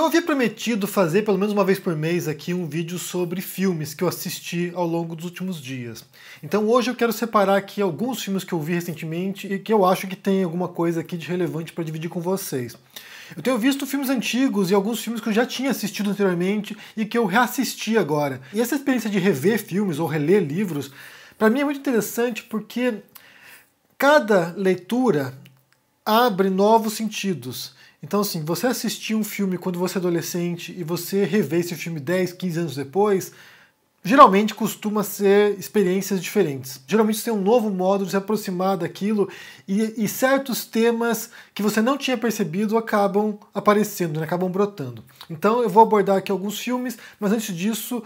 havia prometido fazer pelo menos uma vez por mês aqui um vídeo sobre filmes que eu assisti ao longo dos últimos dias. Então hoje eu quero separar aqui alguns filmes que eu vi recentemente e que eu acho que tem alguma coisa aqui de relevante para dividir com vocês. Eu tenho visto filmes antigos e alguns filmes que eu já tinha assistido anteriormente e que eu reassisti agora. E essa experiência de rever filmes ou reler livros, para mim é muito interessante porque cada leitura abre novos sentidos. Então, assim, você assistir um filme quando você é adolescente e você rever esse filme 10, 15 anos depois, geralmente costuma ser experiências diferentes. Geralmente você tem um novo modo de se aproximar daquilo e certos temas que você não tinha percebido acabam aparecendo, né, acabam brotando. Então eu vou abordar aqui alguns filmes, mas antes disso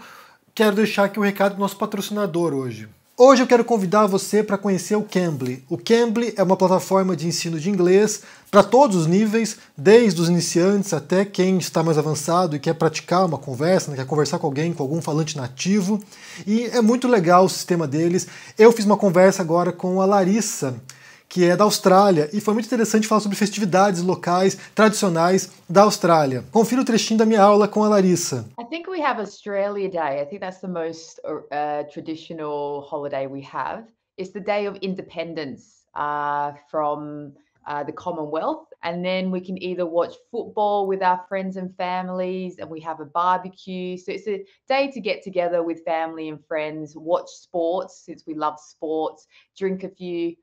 quero deixar aqui o recado do nosso patrocinador hoje. Hoje eu quero convidar você para conhecer o Cambly. O Cambly é uma plataforma de ensino de inglês para todos os níveis, desde os iniciantes até quem está mais avançado e quer praticar uma conversa, né, quer conversar com alguém, com algum falante nativo. E é muito legal o sistema deles. Eu fiz uma conversa agora com a Larissa, que é da Austrália, e foi muito interessante falar sobre festividades locais, tradicionais da Austrália. Confira o trechinho da minha aula com a Larissa. I think we have Australia Day. I think that's the most traditional holiday we have. It's the day of independence from the Commonwealth. And then we can either watch football with our friends and families, and we have a barbecue. So it's a day to get together with family and friends, watch sports, since we love sports, drink a few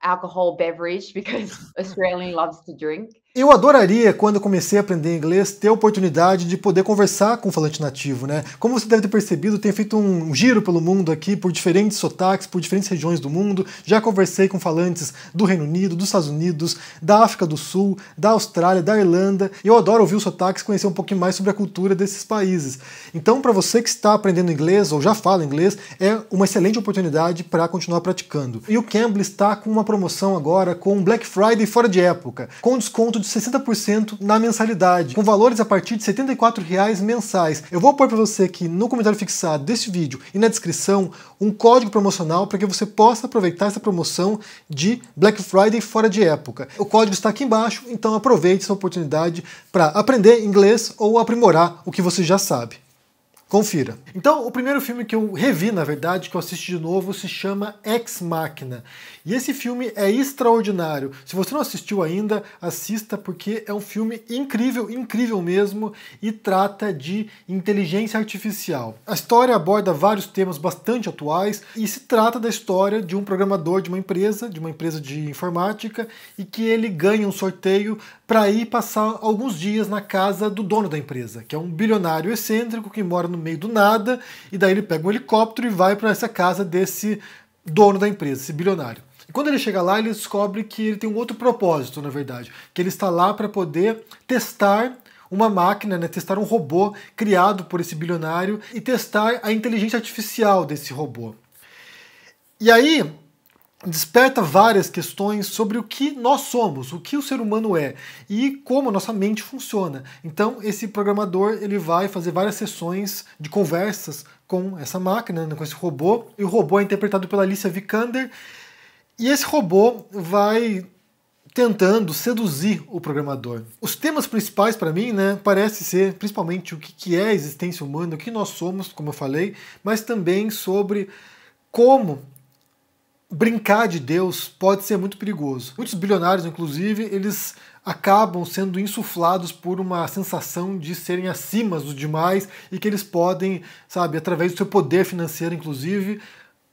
alcohol beverage, because Australian loves to drink. Eu adoraria, quando eu comecei a aprender inglês, ter a oportunidade de poder conversar com um falante nativo, né? Como você deve ter percebido, eu tenho feito um giro pelo mundo aqui, por diferentes sotaques, por diferentes regiões do mundo. Já conversei com falantes do Reino Unido, dos Estados Unidos, da África do Sul, da Austrália, da Irlanda. E eu adoro ouvir os sotaques, conhecer um pouquinho mais sobre a cultura desses países. Então, para você que está aprendendo inglês ou já fala inglês, é uma excelente oportunidade para continuar praticando. E o Cambly está com uma promoção agora com Black Friday fora de época, com desconto de 60% na mensalidade, com valores a partir de R$ 74,00 mensais. Eu vou pôr para você aqui no comentário fixado desse vídeo e na descrição um código promocional para que você possa aproveitar essa promoção de Black Friday fora de época. O código está aqui embaixo, então aproveite essa oportunidade para aprender inglês ou aprimorar o que você já sabe. Confira. Então, o primeiro filme que eu revi, na verdade, que eu assisti de novo, se chama Ex Machina. E esse filme é extraordinário. Se você não assistiu ainda, assista, porque é um filme incrível, incrível mesmo, e trata de inteligência artificial. A história aborda vários temas bastante atuais, e se trata da história de um programador de uma empresa de informática, e que ele ganha um sorteio para ir passar alguns dias na casa do dono da empresa, que é um bilionário excêntrico que mora no meio do nada, e daí ele pega um helicóptero e vai para essa casa desse dono da empresa, esse bilionário. E quando ele chega lá, ele descobre que ele tem um outro propósito, na verdade, que ele está lá para poder testar uma máquina, né, testar um robô criado por esse bilionário e testar a inteligência artificial desse robô. E aí desperta várias questões sobre o que nós somos, o que o ser humano é e como a nossa mente funciona. Então esse programador ele vai fazer várias sessões de conversas com essa máquina, né, com esse robô, e o robô é interpretado pela Alicia Vikander, e esse robô vai tentando seduzir o programador. Os temas principais para mim, né, parece ser principalmente o que é a existência humana, o que nós somos, como eu falei, mas também sobre como brincar de Deus pode ser muito perigoso. Muitos bilionários, inclusive, eles acabam sendo insuflados por uma sensação de serem acima dos demais e que eles podem, sabe, através do seu poder financeiro, inclusive,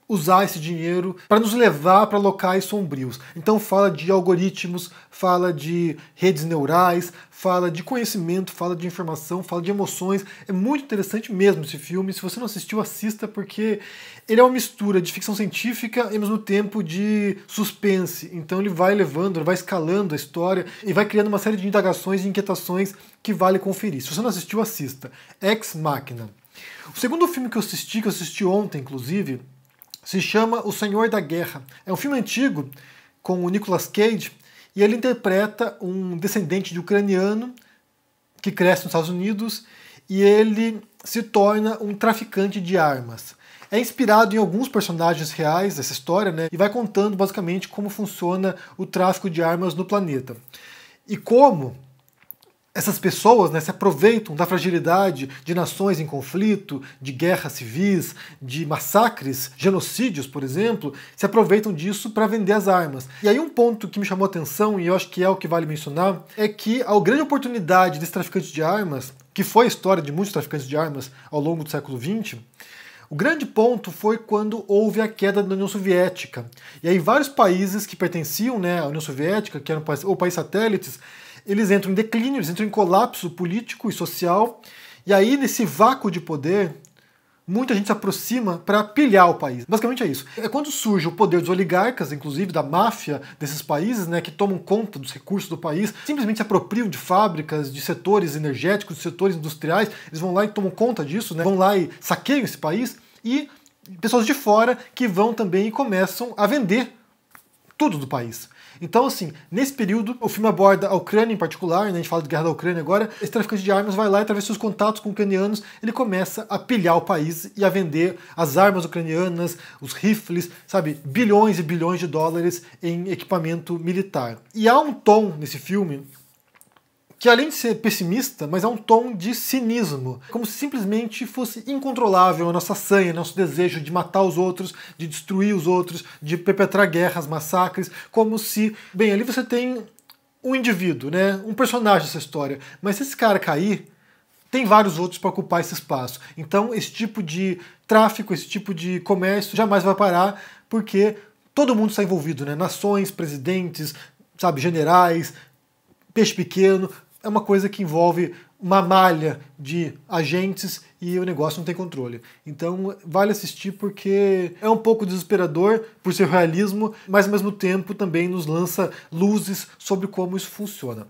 usar esse dinheiro para nos levar para locais sombrios. Então fala de algoritmos, fala de redes neurais, fala de conhecimento, fala de informação, fala de emoções. É muito interessante mesmo esse filme. Se você não assistiu, assista, porque ele é uma mistura de ficção científica e ao mesmo tempo de suspense. Então ele vai levando, ele vai escalando a história e vai criando uma série de indagações e inquietações que vale conferir. Se você não assistiu, assista. Ex Machina. O segundo filme que eu assisti ontem, inclusive, se chama O Senhor da Guerra. É um filme antigo com o Nicolas Cage e ele interpreta um descendente de ucraniano que cresce nos Estados Unidos e ele se torna um traficante de armas. É inspirado em alguns personagens reais dessa história, né, e vai contando basicamente como funciona o tráfico de armas no planeta. E como essas pessoas, né, se aproveitam da fragilidade de nações em conflito, de guerras civis, de massacres, genocídios, por exemplo, se aproveitam disso para vender as armas. E aí um ponto que me chamou a atenção, e eu acho que é o que vale mencionar, é que a grande oportunidade desses traficantes de armas, que foi a história de muitos traficantes de armas ao longo do século XX, o grande ponto foi quando houve a queda da União Soviética. E aí vários países que pertenciam, né, à União Soviética, que eram ou países satélites, eles entram em declínio, eles entram em colapso político e social. E aí, nesse vácuo de poder, muita gente se aproxima para pilhar o país. Basicamente é isso. É quando surge o poder dos oligarcas, inclusive da máfia desses países, né, que tomam conta dos recursos do país, simplesmente se apropriam de fábricas, de setores energéticos, de setores industriais, eles vão lá e tomam conta disso, né, vão lá e saqueiam esse país, e pessoas de fora que vão também e começam a vender tudo do país. Então, assim, nesse período, o filme aborda a Ucrânia em particular, né, a gente fala de guerra da Ucrânia agora, esse traficante de armas vai lá e, através dos seus contatos com ucranianos, ele começa a pilhar o país e a vender as armas ucranianas, os rifles, sabe, bilhões e bilhões de dólares em equipamento militar. E há um tom nesse filme que, além de ser pessimista, mas é um tom de cinismo, como se simplesmente fosse incontrolável a nossa sanha, nosso desejo de matar os outros, de destruir os outros, de perpetrar guerras, massacres, como se, bem, ali você tem um indivíduo, né, um personagem dessa história, mas se esse cara cair, tem vários outros para ocupar esse espaço. Então esse tipo de tráfico, esse tipo de comércio jamais vai parar, porque todo mundo está envolvido, né, nações, presidentes, sabe, generais, peixe pequeno. É uma coisa que envolve uma malha de agentes e o negócio não tem controle. Então vale assistir porque é um pouco desesperador por ser realismo, mas ao mesmo tempo também nos lança luzes sobre como isso funciona.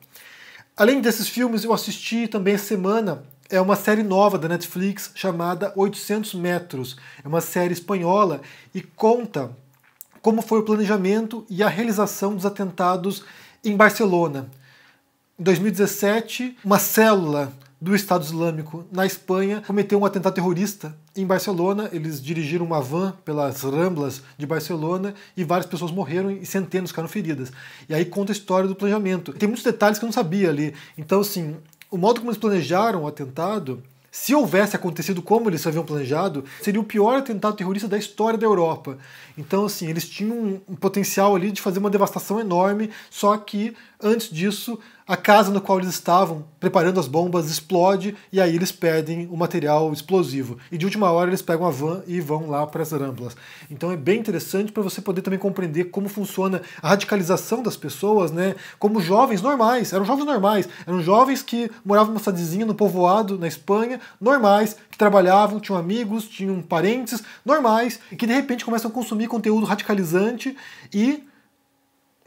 Além desses filmes, eu assisti também essa semana uma série nova da Netflix chamada 800 Metros. É uma série espanhola e conta como foi o planejamento e a realização dos atentados em Barcelona. Em 2017, uma célula do Estado Islâmico na Espanha cometeu um atentado terrorista em Barcelona. Eles dirigiram uma van pelas Ramblas de Barcelona e várias pessoas morreram e centenas ficaram feridas. E aí conta a história do planejamento. Tem muitos detalhes que eu não sabia ali. Então, assim, o modo como eles planejaram o atentado, se houvesse acontecido como eles haviam planejado, seria o pior atentado terrorista da história da Europa. Então, assim, eles tinham um potencial ali de fazer uma devastação enorme, só que, antes disso, a casa no qual eles estavam preparando as bombas explode e aí eles perdem o material explosivo. E de última hora eles pegam a van e vão lá para as Ramblas. Então é bem interessante para você poder também compreender como funciona a radicalização das pessoas, né? Como jovens normais, eram jovens que moravam numa cidadezinha no povoado, na Espanha, normais, que trabalhavam, tinham amigos, tinham parentes normais, e que de repente começam a consumir conteúdo radicalizante e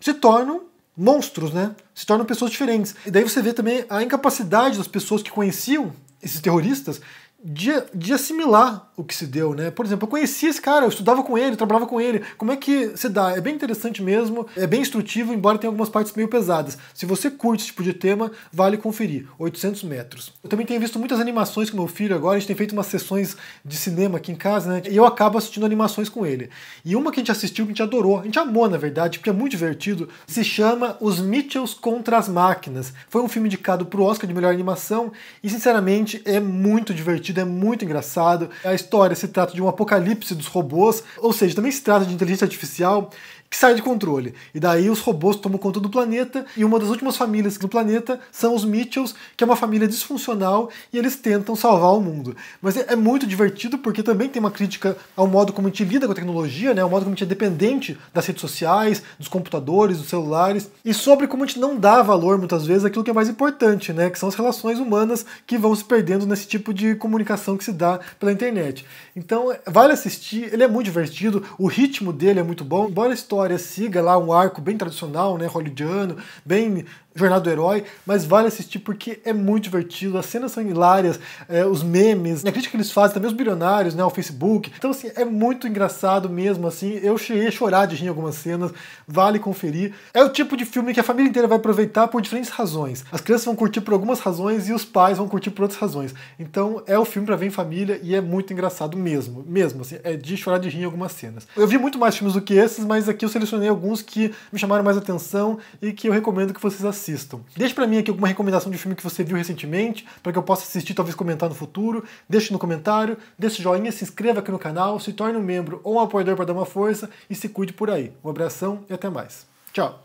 se tornam monstros, né? Se tornam pessoas diferentes. E daí você vê também a incapacidade das pessoas que conheciam esses terroristas de assimilar o que se deu, né? Por exemplo, eu conhecia esse cara, eu estudava com ele, eu trabalhava com ele. Como é que se dá? É bem interessante mesmo, é bem instrutivo, embora tenha algumas partes meio pesadas. Se você curte esse tipo de tema, vale conferir. 800 metros. Eu também tenho visto muitas animações com meu filho agora, a gente tem feito umas sessões de cinema aqui em casa, né? E eu acabo assistindo animações com ele. E uma que a gente assistiu, que a gente adorou, a gente amou, na verdade, porque é muito divertido, se chama Os Mitchells contra as Máquinas. Foi um filme indicado pro Oscar de melhor animação e, sinceramente, é muito divertido, é muito engraçado. A história se trata de um apocalipse dos robôs, ou seja, também se trata de inteligência artificial que sai de controle. E daí os robôs tomam conta do planeta, e uma das últimas famílias do planeta são os Mitchells, que é uma família disfuncional, e eles tentam salvar o mundo. Mas é muito divertido porque também tem uma crítica ao modo como a gente lida com a tecnologia, né? Ao modo como a gente é dependente das redes sociais, dos computadores, dos celulares, e sobre como a gente não dá valor, muitas vezes, àquilo que é mais importante, né? Que são as relações humanas que vão se perdendo nesse tipo de comunicação que se dá pela internet. Então, vale assistir, ele é muito divertido, o ritmo dele é muito bom, embora a história siga lá um arco bem tradicional, né, hollywoodiano, bem Jornada do Herói, mas vale assistir porque é muito divertido, as cenas são hilárias, os memes, a crítica que eles fazem, também os bilionários, né, ao Facebook. Então, assim, é muito engraçado mesmo, assim, eu cheguei a chorar de rir em algumas cenas, vale conferir. É o tipo de filme que a família inteira vai aproveitar por diferentes razões. As crianças vão curtir por algumas razões e os pais vão curtir por outras razões. Então, é o filme pra ver em família e é muito engraçado mesmo, assim, é de chorar de rir em algumas cenas. Eu vi muito mais filmes do que esses, mas aqui eu selecionei alguns que me chamaram mais atenção e que eu recomendo que vocês assistam. assistam. Deixe pra mim aqui alguma recomendação de filme que você viu recentemente, para que eu possa assistir, talvez comentar no futuro. Deixe no comentário, deixe joinha, se inscreva aqui no canal, se torne um membro ou um apoiador para dar uma força e se cuide por aí. Um abração e até mais. Tchau!